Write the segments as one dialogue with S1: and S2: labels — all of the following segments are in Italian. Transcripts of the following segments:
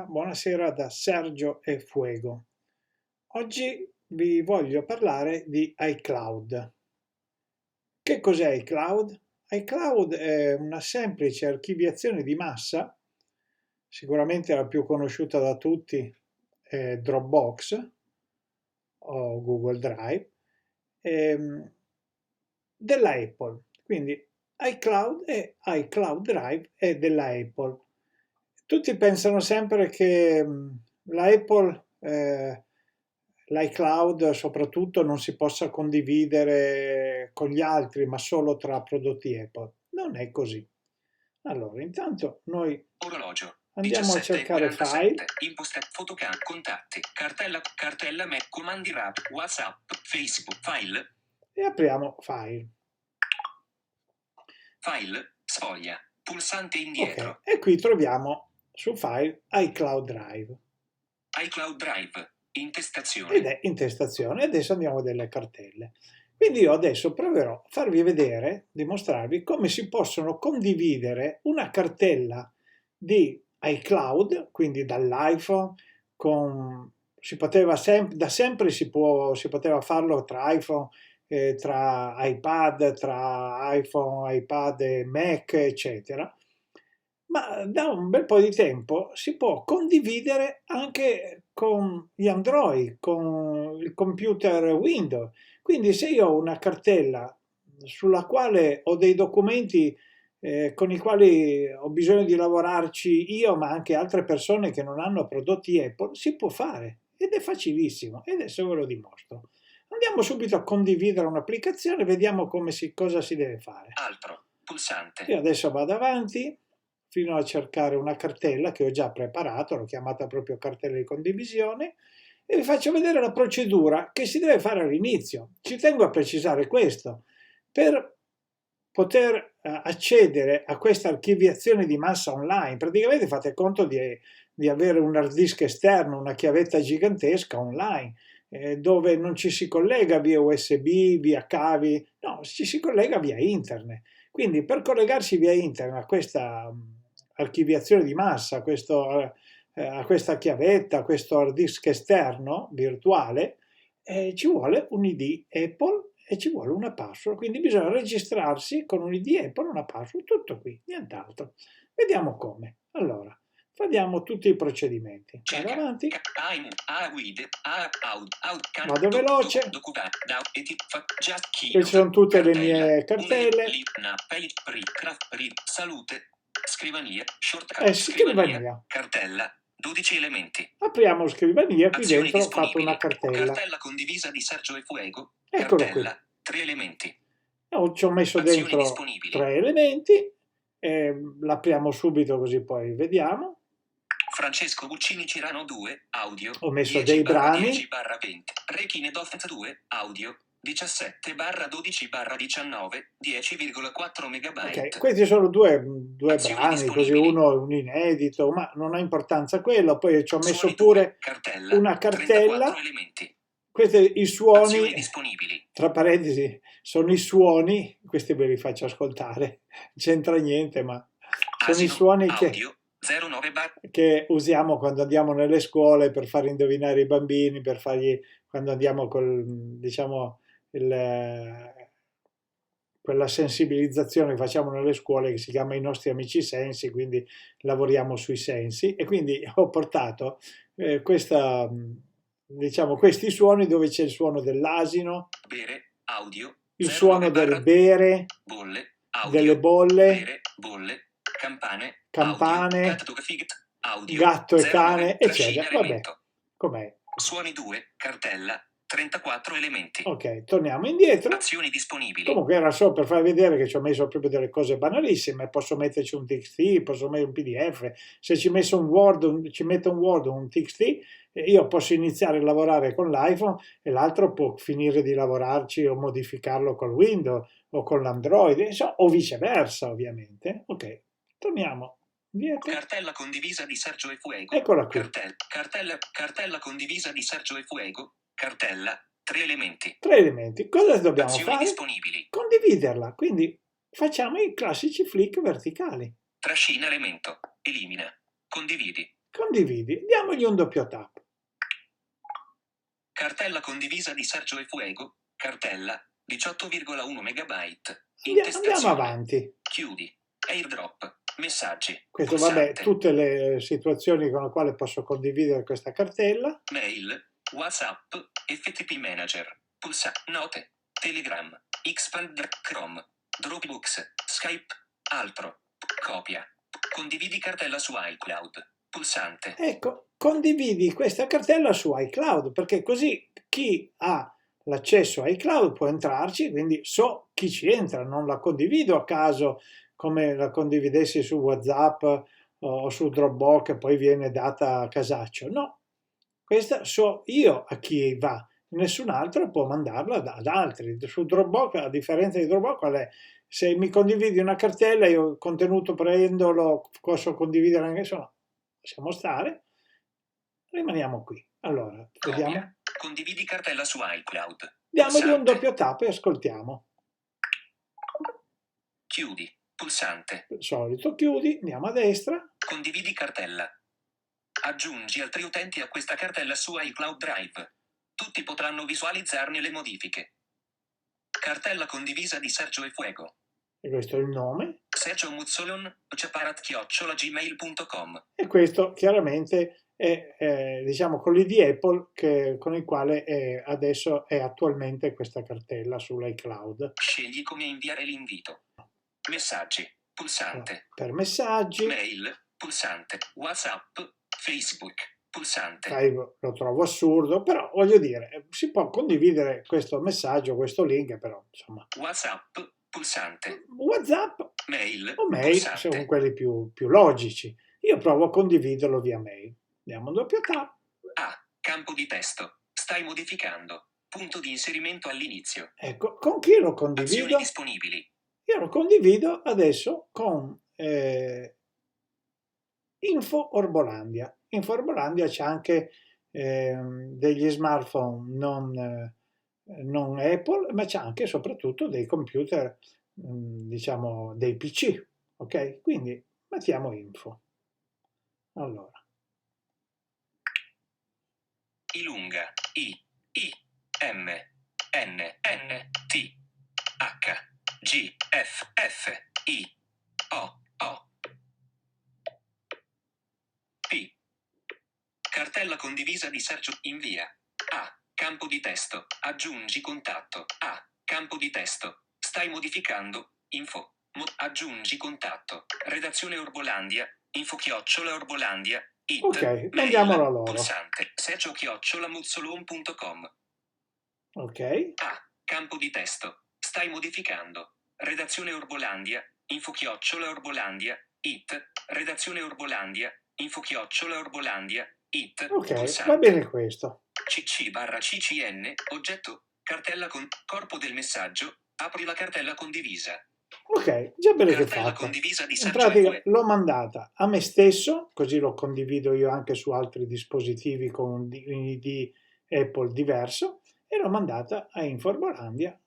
S1: buonasera da Sergio e Fuego. Oggi vi voglio parlare di iCloud. Che cos'è iCloud? iCloud è una semplice archiviazione di massa, sicuramente la più conosciuta da tutti è Dropbox o Google Drive, della Apple. Quindi iCloud e iCloud Drive è della Apple. Tutti pensano sempre che la Apple, l'iCloud soprattutto, non si possa condividere con gli altri, ma solo tra prodotti Apple. Non è così. Allora, intanto noi andiamo a cercare file.
S2: Imposta, fotocam, contatti, cartella Mac, comandi rap, WhatsApp, Facebook, file.
S1: E apriamo file.
S2: File, sfoglia, pulsante indietro.
S1: Ok, e qui troviamo su file iCloud Drive.
S2: iCloud Drive, intestazione.
S1: Ed è intestazione. Adesso andiamo a delle cartelle. Quindi io adesso proverò a farvi vedere, dimostrarvi come si possono condividere una cartella di iCloud, quindi dall'iPhone, da sempre si poteva farlo tra iPhone, tra iPad, tra iPhone, iPad e Mac, eccetera. Ma da un bel po' di tempo si può condividere anche con gli Android, con il computer Windows. Quindi se io ho una cartella sulla quale ho dei documenti con i quali ho bisogno di lavorarci io, ma anche altre persone che non hanno prodotti Apple, si può fare ed è facilissimo. E adesso ve lo dimostro. Andiamo subito a condividere un'applicazione, vediamo cosa si deve fare.
S2: Altro, pulsante.
S1: Io adesso vado avanti fino a cercare una cartella che ho già preparato, l'ho chiamata proprio cartella di condivisione, e vi faccio vedere la procedura che si deve fare all'inizio. Ci tengo a precisare questo. Per poter accedere a questa archiviazione di massa online, praticamente fate conto di avere un hard disk esterno, una chiavetta gigantesca online, dove non ci si collega via USB, via cavi, no, ci si collega via internet. Quindi per collegarsi via internet a questa archiviazione di massa, a questa chiavetta, a questo hard disk esterno virtuale, ci vuole un ID Apple e ci vuole una password. Quindi bisogna registrarsi con un ID Apple, una password, tutto qui, nient'altro. Vediamo come. Allora, facciamo tutti i procedimenti. Vado avanti. Vado veloce. Qui ci sono tutte le mie cartelle.
S2: Salute, scrivania,
S1: scrivania.
S2: Cartella, 12 elementi.
S1: Apriamo scrivania, qui
S2: Azioni
S1: dentro ho fatto una cartella.
S2: Cartella condivisa di Sergio e Fuego.
S1: Eccolo
S2: Cartella,
S1: qui.
S2: 3 elementi.
S1: Ci ho messo dentro 3 elementi. L'apriamo subito così poi vediamo.
S2: Francesco Guccini Cirano 2, audio.
S1: Ho messo dei brani.
S2: 10/20. Rechine Doffet 2, audio. 17/12/19, 10,4 megabyte.
S1: Ok, questi sono due brani, così uno è un inedito, ma non ha importanza quello. Poi ci ho messo pure una cartella. Questi i suoni, tra parentesi, sono i suoni, questi ve li faccio ascoltare, non c'entra niente, ma sono i suoni che usiamo quando andiamo nelle scuole per far indovinare i bambini, per fargli, quando andiamo diciamo, quella sensibilizzazione che facciamo nelle scuole che si chiama i nostri amici sensi, quindi lavoriamo sui sensi, e quindi ho portato diciamo, questi suoni dove c'è il suono dell'asino,
S2: bere, audio,
S1: il suono del bere,
S2: bolle, audio,
S1: delle bolle,
S2: bere, bolle, campane, audio,
S1: gatto e cane, eccetera. Vabbè, com'è?
S2: Suoni 2, cartella, 34 elementi.
S1: Ok, torniamo indietro.
S2: Azioni disponibili.
S1: Comunque era solo per farvi vedere che ci ho messo proprio delle cose banalissime. Posso metterci un TXT, posso mettere un PDF. Se ci metto un Word, un TXT, io posso iniziare a lavorare con l'iPhone e l'altro può finire di lavorarci o modificarlo con Windows o con l'Android, o viceversa, ovviamente. Ok, torniamo indietro.
S2: Cartella condivisa di Sergio e Fuego.
S1: Eccola qui.
S2: Cartella condivisa di Sergio e Fuego. Cartella, 3 elementi.
S1: 3 elementi. Cosa dobbiamo
S2: Azioni
S1: fare?
S2: Disponibili.
S1: Condividerla. Quindi facciamo i classici flick verticali.
S2: Trascina elemento. Elimina. Condividi.
S1: condividi, diamogli un doppio tap.
S2: Cartella condivisa di Sergio e Fuego, cartella 18,1 megabyte.
S1: Andiamo
S2: Intestazione.
S1: avanti.
S2: Chiudi. Airdrop. Messaggi.
S1: Questo, vabbè,
S2: Pulsante.
S1: tutte le situazioni con le quali posso condividere questa cartella.
S2: Mail. WhatsApp. FTP Manager. Note. Telegram. Expand. Chrome. Dropbox. Skype. Altro. Copia. Condividi cartella su iCloud. Pulsante.
S1: Ecco, condividi questa cartella su iCloud, perché così chi ha l'accesso a iCloud può entrarci, quindi so chi ci entra, non la condivido a caso come la condividessi su WhatsApp o su Dropbox e poi viene data a casaccio. No, questa so io a chi va, nessun altro può mandarla ad altri. Su Dropbox, a differenza di Dropbox, qual è? Se mi condividi una cartella, io il contenuto prendo, lo posso condividere anche se no. Lasciamo stare, rimaniamo qui. Allora, vediamo.
S2: Copia. Condividi cartella su iCloud.
S1: Diamogli un
S2: Pulsante.
S1: doppio tap e ascoltiamo.
S2: Chiudi. Pulsante.
S1: Il solito chiudi, andiamo a destra.
S2: Condividi cartella. Aggiungi altri utenti a questa cartella su iCloud Drive. Tutti potranno visualizzarne le modifiche. Cartella condivisa di Sergio e Fuego.
S1: E questo è il nome.
S2: Sergio Muzzolon, ceparat@gmail.com.
S1: E questo chiaramente è diciamo, quelli di Apple con il quale adesso è attualmente questa cartella sull'iCloud.
S2: Scegli come inviare l'invito. Messaggi. Pulsante.
S1: Allora, per messaggi.
S2: Mail. Pulsante. WhatsApp. Facebook. Pulsante.
S1: Lo trovo assurdo, però voglio dire, si può condividere questo messaggio, questo link, però insomma.
S2: WhatsApp. Pulsante.
S1: WhatsApp
S2: Mail.
S1: o mail
S2: Pulsante.
S1: sono quelli più logici. Io provo a condividerlo via mail. Diamo un doppio tap.
S2: Campo di testo. Stai modificando. Punto di inserimento all'inizio.
S1: Ecco, con chi lo condivido?
S2: Azioni disponibili.
S1: Io lo condivido adesso con Info Orbolandia. Info Orbolandia c'è anche degli smartphone non Apple, ma c'è anche e soprattutto dei computer, diciamo, dei PC. Ok? Quindi mettiamo Info. Allora.
S2: Ilunga. M N T H G F O P. Cartella condivisa di Sergio. Invia. Campo di testo. Aggiungi contatto. Campo di testo. Stai modificando. Info. Aggiungi contatto. Redazione Orbolandia. Info@Orbolandia.
S1: Ok, mandiamolo a loro.
S2: Pulsante. Sergio@muzzolon.com.
S1: Ok.
S2: Campo di testo. Stai modificando. Redazione Orbolandia. Info@Orbolandia. Redazione Orbolandia. Info@Orbolandia.
S1: Ok,
S2: Pulsante.
S1: va bene questo.
S2: CC/CCN. Oggetto. Cartella con corpo del messaggio. Apri la cartella condivisa.
S1: Ok, già bene che
S2: Cartella
S1: fatto.
S2: condivisa di
S1: In
S2: Sergio
S1: pratica l'ho mandata a me stesso, così lo condivido io anche su altri dispositivi con un ID Apple diverso, e l'ho mandata a Inforbolandia,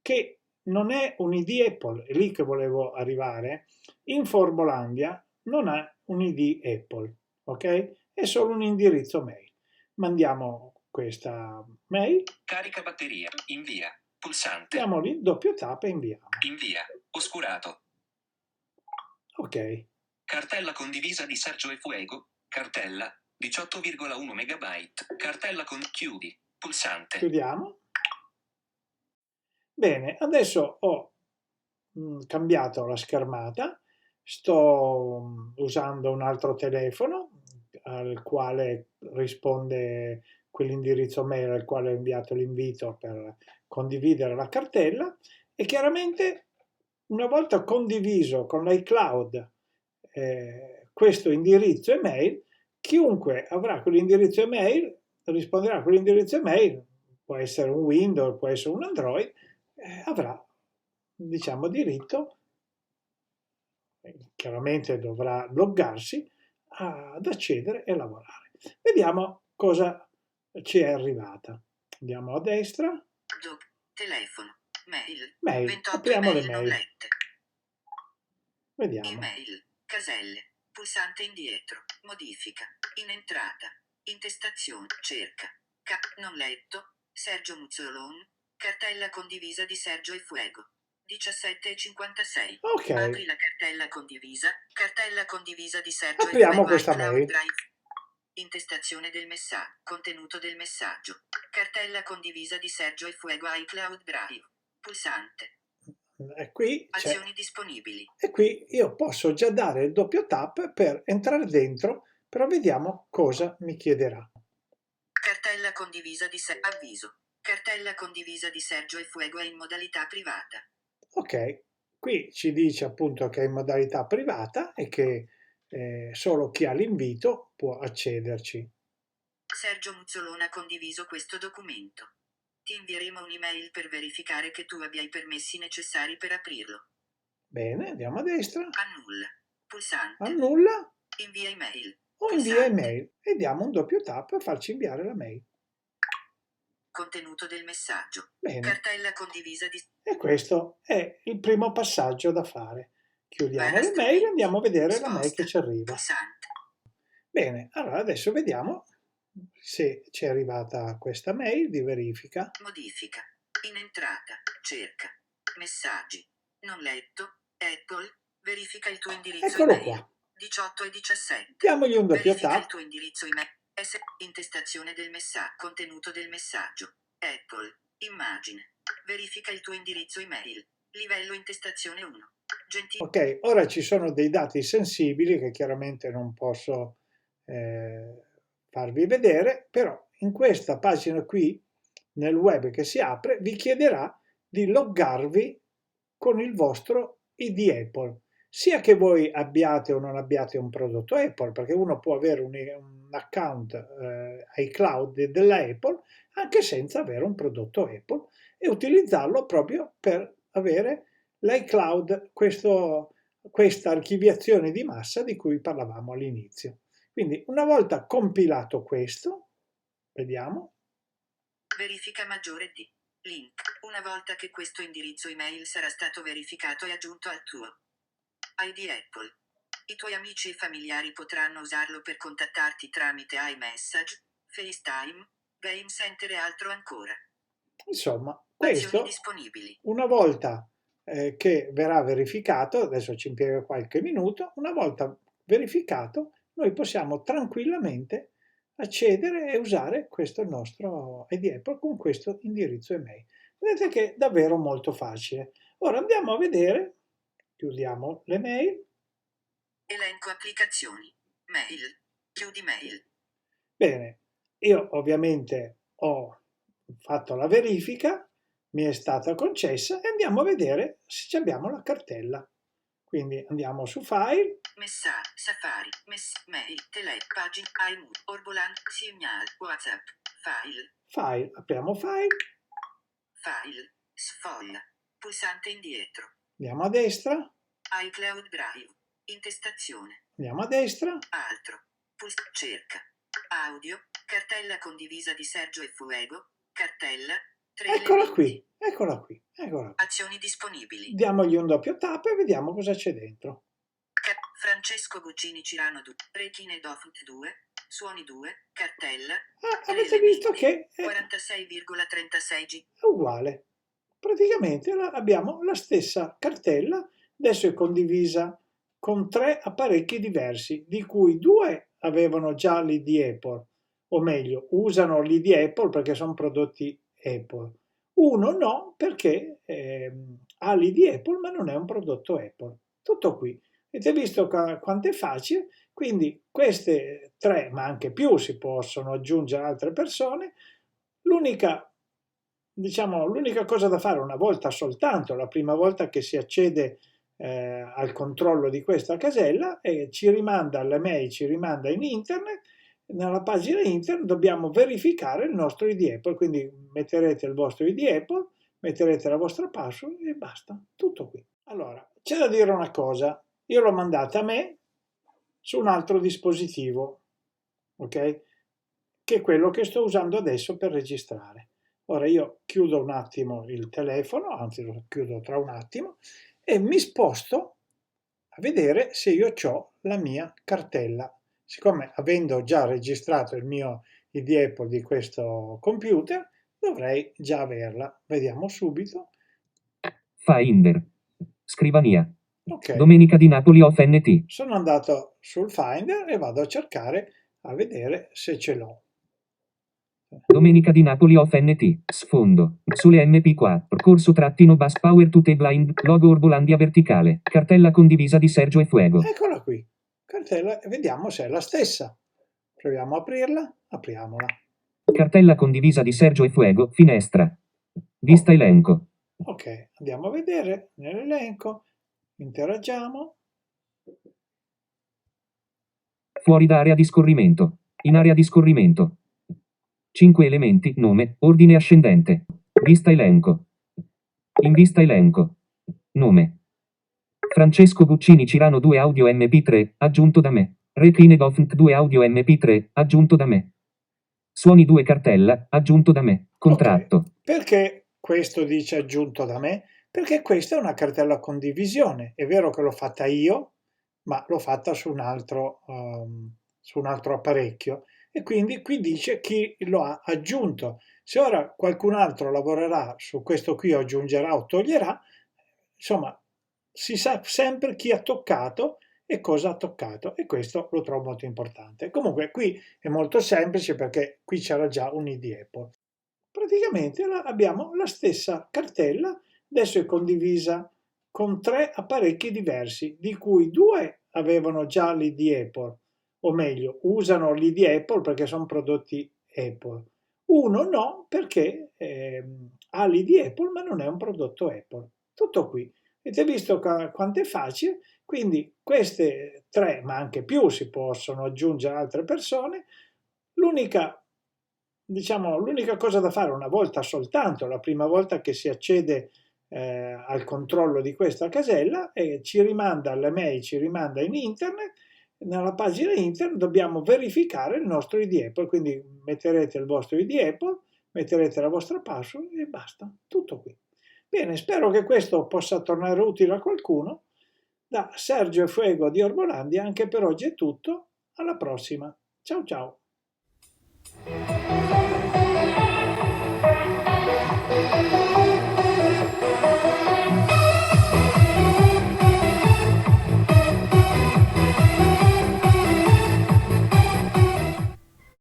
S1: che non è un ID Apple, è lì che volevo arrivare. Inforbolandia non ha un ID Apple, ok? È solo un indirizzo mail. Mandiamo questa mail.
S2: Carica batteria. Invia. Pulsante.
S1: Diamo lì doppio tap e inviamo.
S2: Invia. Oscurato.
S1: Ok.
S2: Cartella condivisa di Sergio e Fuego. Cartella 18,1 megabyte. Cartella con chiudi. Pulsante.
S1: Chiudiamo. Bene, adesso ho cambiato la schermata, sto usando un altro telefono al quale risponde quell'indirizzo mail al quale ho inviato l'invito per condividere la cartella, e chiaramente una volta condiviso con l'iCloud questo indirizzo email, chiunque avrà quell'indirizzo email risponderà a quell'indirizzo email, può essere un Windows, può essere un Android, avrà, diciamo, diritto, chiaramente dovrà loggarsi, ad accedere e lavorare. Vediamo cosa ci è arrivata. Andiamo a destra.
S2: Telefono. Mail.
S1: Mail.
S2: 28
S1: Apriamo le
S2: email non
S1: mail.
S2: lette.
S1: Vediamo.
S2: Email. Caselle. Pulsante indietro. Modifica. In entrata. Intestazione. Cerca. Non letto. Sergio Muzzolon. Cartella condivisa di Sergio e Fuego. 17:56.
S1: Ok,
S2: Apri la cartella condivisa. Cartella condivisa di Sergio e
S1: apriamo
S2: Fuego.
S1: questa
S2: iCloud
S1: mail.
S2: Drive. Intestazione del messaggio. Contenuto del messaggio. Cartella condivisa di Sergio e Fuego iCloud Drive. Pulsante.
S1: E qui c'è.
S2: Azioni disponibili.
S1: E qui io posso già dare il doppio tap per entrare dentro, però vediamo cosa mi chiederà.
S2: Cartella condivisa di avviso. Cartella condivisa di Sergio e Fuego è in modalità privata.
S1: Ok, qui ci dice appunto che è in modalità privata e che solo chi ha l'invito può accederci.
S2: Sergio Muzzolone ha condiviso questo documento. Ti invieremo un'email per verificare che tu abbia i permessi necessari per aprirlo.
S1: Bene, andiamo a destra.
S2: Annulla. Pulsante.
S1: Annulla
S2: Invia email.
S1: o
S2: Pulsante.
S1: invia email e diamo un doppio tap per farci inviare la mail.
S2: Contenuto del messaggio.
S1: Bene.
S2: Cartella condivisa di...
S1: E questo è il primo passaggio da fare. Chiudiamo le mail e
S2: strumenti.
S1: andiamo a vedere
S2: Sposta.
S1: la mail che ci arriva.
S2: Pulsante.
S1: Bene, allora adesso vediamo se ci è arrivata questa mail di verifica.
S2: Modifica. In entrata. Cerca. Messaggi. Non letto. Apple. Verifica il tuo indirizzo
S1: Eccolo
S2: email.
S1: qua.
S2: 18 e 17.
S1: Diamogli un doppio
S2: Verifica il
S1: tap.
S2: tuo indirizzo email. Intestazione del messaggio. Contenuto del messaggio. Apple. Immagine. Verifica il tuo indirizzo email. Livello intestazione 1.
S1: Ok, ora ci sono dei dati sensibili che chiaramente non posso farvi vedere, però in questa pagina qui, nel web che si apre, vi chiederà di loggarvi con il vostro ID Apple, sia che voi abbiate o non abbiate un prodotto Apple, perché uno può avere un account iCloud della Apple anche senza avere un prodotto Apple e utilizzarlo proprio per avere l'iCloud, questa archiviazione di massa di cui parlavamo all'inizio. Quindi una volta compilato questo, vediamo.
S2: Verifica maggiore di link. Una volta che questo indirizzo email sarà stato verificato e aggiunto al tuo ID Apple, i tuoi amici e familiari potranno usarlo per contattarti tramite iMessage, FaceTime, Game Center e altro ancora.
S1: Insomma,
S2: Azioni
S1: questo
S2: disponibili.
S1: una volta che verrà verificato, adesso ci impiega qualche minuto, una volta verificato noi possiamo tranquillamente accedere e usare questo nostro ID Apple con questo indirizzo email. Vedete che è davvero molto facile. Ora andiamo a vedere, chiudiamo le mail.
S2: Elenco applicazioni. Mail. Chiudi mail.
S1: Bene, io ovviamente ho fatto la verifica, mi è stata concessa e andiamo a vedere se abbiamo la cartella. Quindi andiamo su File.
S2: Messaggio, Safari, mail, pagina, iMovie, Orboland, Signal, WhatsApp, File.
S1: File, apriamo File.
S2: File, sfoglia, pulsante indietro.
S1: Andiamo a destra.
S2: iCloud Drive, intestazione.
S1: Andiamo a destra.
S2: Altro, cerca. Audio, cartella condivisa di Sergio e Fuego, cartella, 3
S1: Eccola
S2: elementi.
S1: qui, eccola qui, eccola qui.
S2: Azioni disponibili.
S1: Diamogli un doppio tap e vediamo cosa c'è dentro.
S2: Francesco Guccini Cirano 2, Rechine Dofut 2, Suoni 2, cartella,
S1: Avete visto che è
S2: 46,36 G.
S1: uguale. Praticamente abbiamo la stessa cartella, adesso è condivisa con 3 apparecchi diversi, di cui 2 avevano già l'ID Apple, o meglio, usano l'ID Apple perché sono prodotti Apple. Uno no, perché ha l'ID Apple ma non è un prodotto Apple. Tutto qui. Avete visto quanto è facile? Quindi queste 3, ma anche più, si possono aggiungere altre persone. L'unica cosa da fare una volta soltanto, la prima volta che si accede al controllo di questa casella, e ci rimanda alle mail, ci rimanda in internet. Nella pagina internet dobbiamo verificare il nostro ID Apple, quindi metterete il vostro ID Apple, metterete la vostra password e basta, tutto qui. Allora, c'è da dire una cosa, io l'ho mandata a me su un altro dispositivo, ok? Che è quello che sto usando adesso per registrare. Ora io chiudo un attimo il telefono, anzi lo chiudo tra un attimo, e mi sposto a vedere se io ho la mia cartella. Siccome avendo già registrato il mio ID Apple di questo computer, dovrei già averla. Vediamo subito.
S3: Finder. Scrivania.
S1: Ok,
S3: Domenica di Napoli of NT.
S1: sono andato sul Finder e vado a cercare a vedere se ce l'ho.
S3: Domenica di Napoli of NT. Sfondo. Sole MP4. Corso trattino Bass Power to the Blind. Logo Orbolandia verticale. Cartella condivisa di Sergio e Fuego.
S1: Eccola qui, cartella, e vediamo se è la stessa. Proviamo a aprirla, apriamola.
S3: Cartella condivisa di Sergio e Fuego. Finestra. Vista elenco.
S1: Ok, andiamo a vedere nell'elenco, interagiamo.
S3: Fuori da area di scorrimento. In area di scorrimento. 5 elementi. Nome. Ordine ascendente. Vista elenco. In vista elenco. Nome. Francesco Guccini Cirano 2 audio MP3, aggiunto da me. Recline Govnt 2 audio MP3, aggiunto da me. Suoni 2 cartella, aggiunto da me. Contratto.
S1: Ok, perché questo dice aggiunto da me? Perché questa è una cartella condivisione. È vero che l'ho fatta io, ma l'ho fatta su su un altro apparecchio. E quindi qui dice chi lo ha aggiunto. Se ora qualcun altro lavorerà su questo qui o aggiungerà o toglierà, insomma, si sa sempre chi ha toccato e cosa ha toccato, e questo lo trovo molto importante. Comunque qui è molto semplice perché qui c'era già un ID Apple. Praticamente abbiamo la stessa cartella, adesso è condivisa con 3 apparecchi diversi, di cui 2 avevano già l'ID Apple, o meglio, usano l'ID Apple perché sono prodotti Apple. Uno no, perché ha l'ID Apple ma non è un prodotto Apple. Tutto qui. Avete visto quanto è facile? Quindi queste 3, ma anche più, si possono aggiungere altre persone. L'unica cosa da fare una volta soltanto, la prima volta che si accede al controllo di questa casella, e ci rimanda alle mail, ci rimanda in internet. Nella pagina internet dobbiamo verificare il nostro ID Apple, quindi metterete il vostro ID Apple, metterete la vostra password e basta, tutto qui. Bene, spero che questo possa tornare utile a qualcuno. Da Sergio e Fuego di Orbolandia anche per oggi è tutto, alla prossima, ciao ciao.